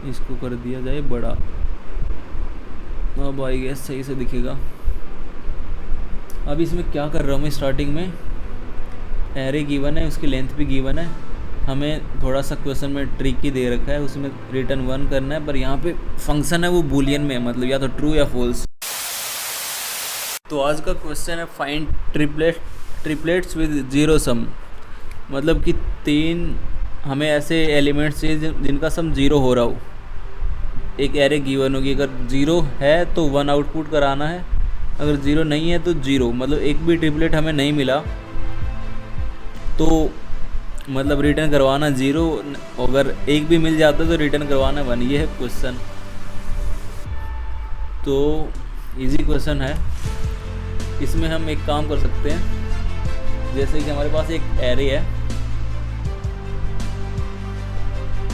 इसको कर दिया जाए बड़ा। अब आई गेस सही से दिखेगा। अब इसमें क्या कर रहा हूँ मैं, स्टार्टिंग में एरे गिवन है, उसकी लेंथ भी गिवन है, हमें थोड़ा सा क्वेश्चन में ट्रिकी दे रखा है, उसमें रिटर्न 1 करना है, पर यहाँ पे फंक्शन है वो बूलियन में है, मतलब या तो ट्रू या फॉल्स। तो आज का क्वेश्चन है find triplets with zero sum, मतलब कि 3 हमें ऐसे एलिमेंट्स चाहिए जिनका सम 0 हो रहा हो। एक एरे गिवन होगी, अगर 0 है तो 1 आउटपुट कराना है, अगर 0 नहीं है तो 0, मतलब एक भी ट्रिपलेट हमें नहीं मिला तो मतलब रिटर्न करवाना 0, अगर एक भी मिल जाता तो रिटर्न करवाना 1। ये है क्वेश्चन। तो इजी क्वेश्चन है। इसमें हम एक काम कर सकते हैं, जैसे कि हमारे पास एक एरे है,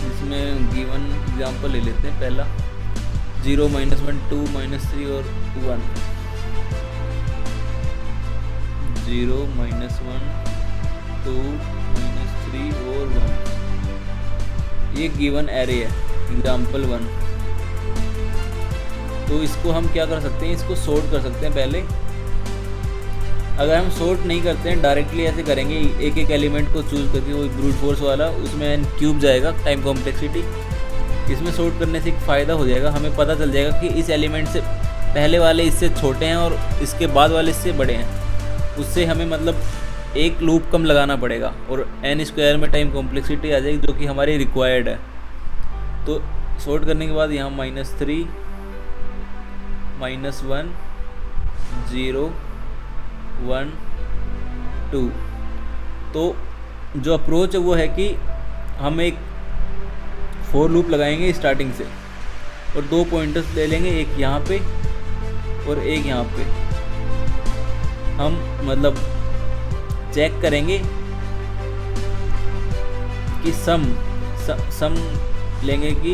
इसमें गिवन एग्जांपल ले लेते हैं। पहला 0, -1, 2, -3 और 1। 0, -1, 2, -3 और 1, ये गिवन एरे है, एग्जाम्पल 1। तो इसको हम क्या कर सकते हैं, इसको सॉर्ट कर सकते हैं पहले। अगर हम सॉर्ट नहीं करते हैं, डायरेक्टली ऐसे करेंगे, एक एक एलिमेंट को चूज़ करके, वो ब्रूट फोर्स वाला, उसमें n क्यूब जाएगा टाइम कॉम्प्लेक्सिटी। इसमें सॉर्ट करने से एक फ़ायदा हो जाएगा, हमें पता चल जाएगा कि इस एलिमेंट से पहले वाले इससे छोटे हैं और इसके बाद वाले इससे बड़े हैं। उससे हमें मतलब एक लूप कम लगाना पड़ेगा और n² में टाइम कॉम्प्लेक्सिटी आ जाएगी, जो कि हमारी रिक्वायर्ड है। तो सॉर्ट करने के बाद यहाँ -3, -1, 0, 1, 2। तो जो अप्रोच है वो है कि हम एक फॉर लूप लगाएंगे स्टार्टिंग से और 2 पॉइंटर्स ले लेंगे, एक यहाँ पे और एक यहाँ पे। हम मतलब चेक करेंगे कि सम लेंगे कि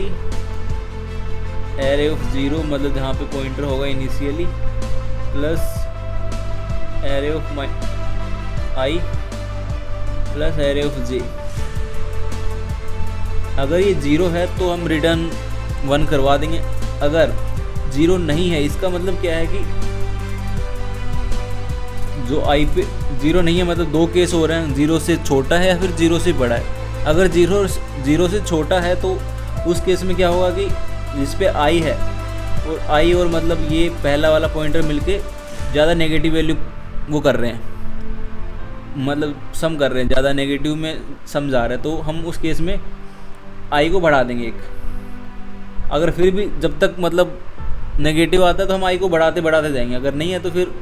एरे ऑफ 0, मतलब जहाँ पे पॉइंटर होगा initially, plus array of i plus array of j। अगर ये 0 है तो हम रिटर्न 1 करवा देंगे। अगर 0 नहीं है, इसका मतलब क्या है कि जो i पे 0 नहीं है, मतलब 2 केस हो रहे हैं, 0 से छोटा है या फिर 0 से बड़ा है। अगर 0 से छोटा है तो उस केस में क्या होगा कि जिस पे i है और i और मतलब ये पहला वाला पॉइंटर मिलके ज़्यादा नेगेटिव वैल्यू वो कर रहे हैं, मतलब सम कर रहे हैं, ज़्यादा नेगेटिव में सम जा रहा है, तो हम उस केस में i को बढ़ा देंगे 1। अगर फिर भी जब तक मतलब नेगेटिव आता है तो हम i को बढ़ाते बढ़ाते जाएंगे, अगर नहीं है तो फिर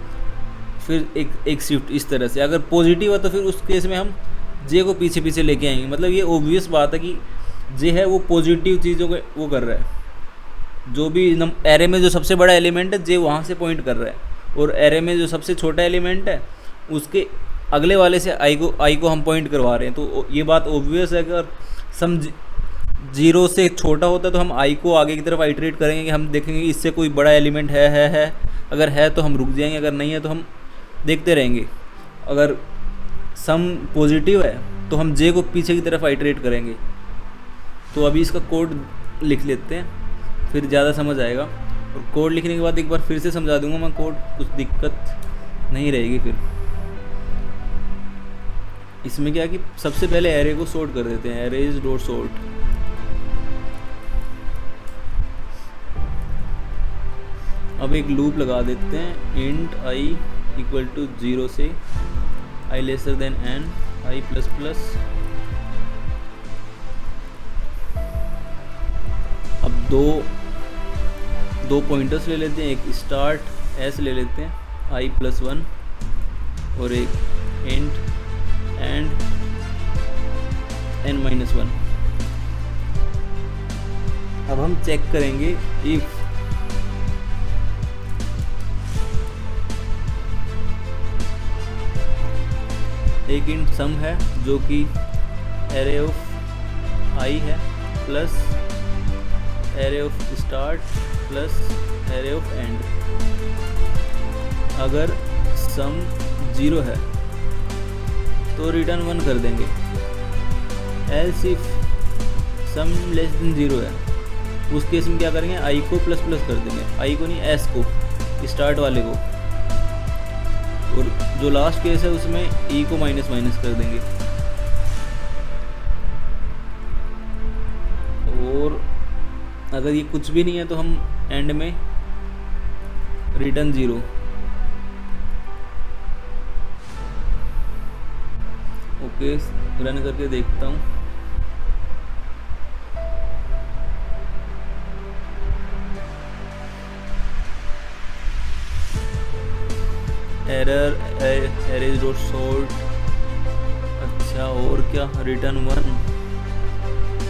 एक शिफ्ट इस तरह से। अगर पॉजिटिव है तो फिर उस केस में हम j को पीछे पीछे लेके आएंगे। मतलब ये ओब्वियस बात है कि j है वो पॉजिटिव चीज़ों को वो कर रहा है। जो भी एरे में जो सबसे बड़ा एलिमेंट है j वहाँ से पॉइंट कर रहा है, और एरे में जो सबसे छोटा एलिमेंट है उसके अगले वाले से i को हम पॉइंट करवा रहे हैं। तो ये बात ओब्वियस है कि अगर सम 0 से छोटा होता है तो हम i को आगे की तरफ आइटरेट करेंगे कि हम देखेंगे कि इससे कोई बड़ा एलिमेंट है। अगर है तो हम रुक जाएंगे, अगर नहीं है तो हम देखते रहेंगे। अगर सम पॉजिटिव है तो हम j को पीछे की तरफ आइटरेट करेंगे। तो अभी इसका कोड लिख लेते हैं, फिर ज़्यादा समझ आएगा। और कोड लिखने के बाद एक बार फिर से समझा दूंगा मैं कोड, कुछ दिक्कत नहीं रहेगी फिर। इसमें क्या है कि सबसे पहले एरे को सॉर्ट कर देते हैं, एरेज डॉट सॉर्ट। अब एक लूप लगा देते हैं, इंट i = 0 से i n i++। अब दो पॉइंटर्स ले लेते हैं, एक स्टार्ट s ले लेते हैं i+1 और एक इंट एंड n-1। अब हम चेक करेंगे इफ एक इंट सम है जो कि एरे ऑफ i है plus array of start plus array of and. अगर सम 0 है तो रिटर्न 1 कर देंगे। एल्स इफ सम <0 है उस केस में क्या करेंगे, आई को प्लस प्लस कर देंगे, आई को नहीं एस को, स्टार्ट वाले को, और जो लास्ट केस है उसमें ई को माइनस माइनस कर देंगे। और अगर ये कुछ भी नहीं है तो हम एंड में रिटर्न 0। ओके, रन करके देखता हूँ। Error arrays dot salt. अच्छा, और क्या, रिटर्न 1।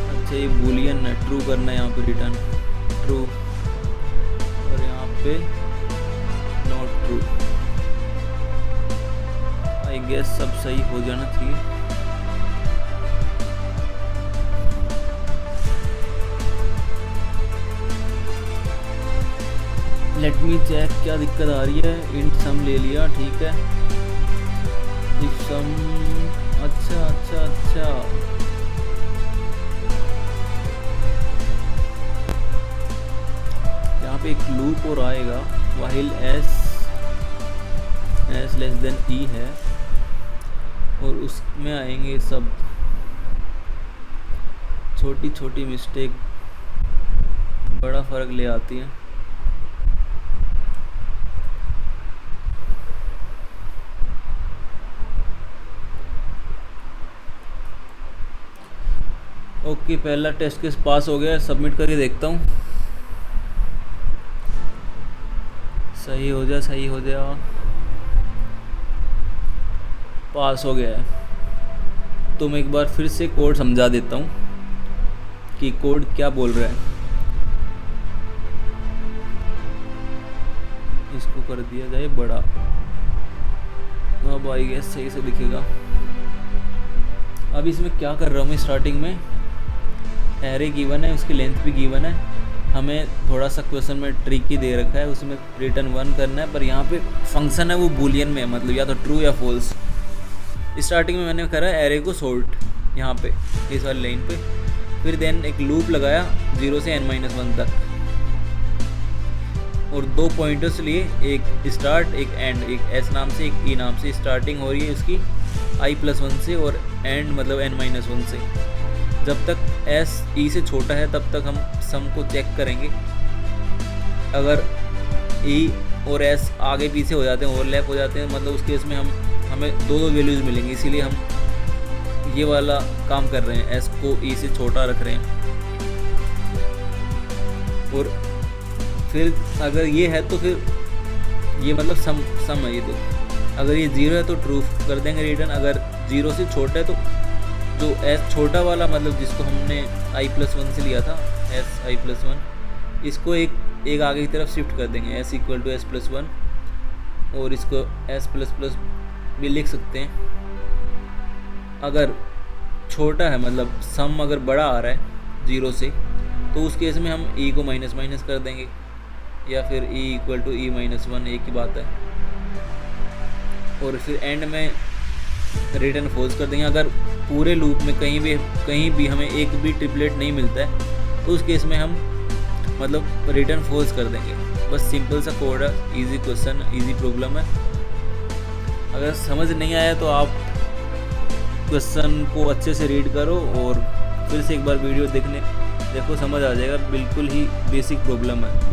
अच्छा, ये बूलियन है, ट्रू करना है यहाँ पे, रिटर्न ट्रू, और यहाँ पे नॉट ट्रू। आई गेस सब सही हो जाना चाहिए। लेट मी चेक क्या दिक्कत आ रही है। इंट सम ले लिया, ठीक है। इफ सम, अच्छा अच्छा अच्छा, यहाँ पे एक लूप और आएगा, व्हाइल एस लेस देन ई है, और उसमें आएंगे सब छोटी छोटी मिस्टेक, बड़ा फ़र्क ले आती है। ओके, पहला टेस्ट केस पास हो गया, सबमिट करके देखता हूँ। सही हो जा, सही हो जा, पास हो गया है। तो मैं एक बार फिर से कोड समझा देता हूँ कि कोड क्या बोल रहा है। इसको कर दिया जाए बड़ा, अब आई गेस सही से दिखेगा। अब इसमें क्या कर रहा हूँ मैं, स्टार्टिंग में एरे गिवन है, उसकी लेंथ भी गिवन है, हमें थोड़ा सा क्वेश्चन में ट्रिकी दे रखा है, उसमें रिटर्न 1 करना है, पर यहाँ पे फंक्शन है वो बूलियन में है, मतलब या तो ट्रू या फॉल्स। स्टार्टिंग में मैंने करा एरे को सॉर्ट यहाँ पे इस वाली लाइन पे, फिर देन एक लूप लगाया 0 से n-1 तक, और 2 पॉइंटर्स लिए, एक स्टार्ट एक एंड, एक एस नाम से एक ई नाम से। स्टार्टिंग हो रही है उसकी i+1 से और एंड मतलब n-1 से। जब तक एस ई से छोटा है तब तक हम सम को चेक करेंगे। अगर ई और एस आगे पीछे हो जाते हैं, ओवरलैप हो जाते हैं, मतलब उस केस में हमें दो वैल्यूज़ मिलेंगी, इसीलिए हम ये वाला काम कर रहे हैं, एस को ई से छोटा रख रहे हैं। और फिर अगर ये है तो फिर ये मतलब सम है ये, तो अगर ये 0 है तो ट्रू कर देंगे रिटर्न। अगर 0 से छोटा है तो जो एस छोटा वाला मतलब जिसको हमने i+1 से लिया था, एस i+1, इसको एक आगे की तरफ शिफ्ट कर देंगे, s = s+1, और इसको s++ भी लिख सकते हैं। अगर छोटा है मतलब सम अगर बड़ा आ रहा है 0 से, तो उस केस में हम e को माइनस माइनस कर देंगे, या फिर e = e-1, एक ही बात है। और फिर एंड में रिटर्न फॉल्स कर देंगे। अगर पूरे लूप में कहीं भी हमें एक भी ट्रिपलेट नहीं मिलता है तो उस केस में हम मतलब रिटर्न फॉल्स कर देंगे। बस सिंपल सा कोड है, इजी क्वेश्चन, इजी प्रॉब्लम है। अगर समझ नहीं आया तो आप क्वेश्चन को अच्छे से रीड करो और फिर से एक बार वीडियो देखो, समझ आ जाएगा। बिल्कुल ही बेसिक प्रॉब्लम है।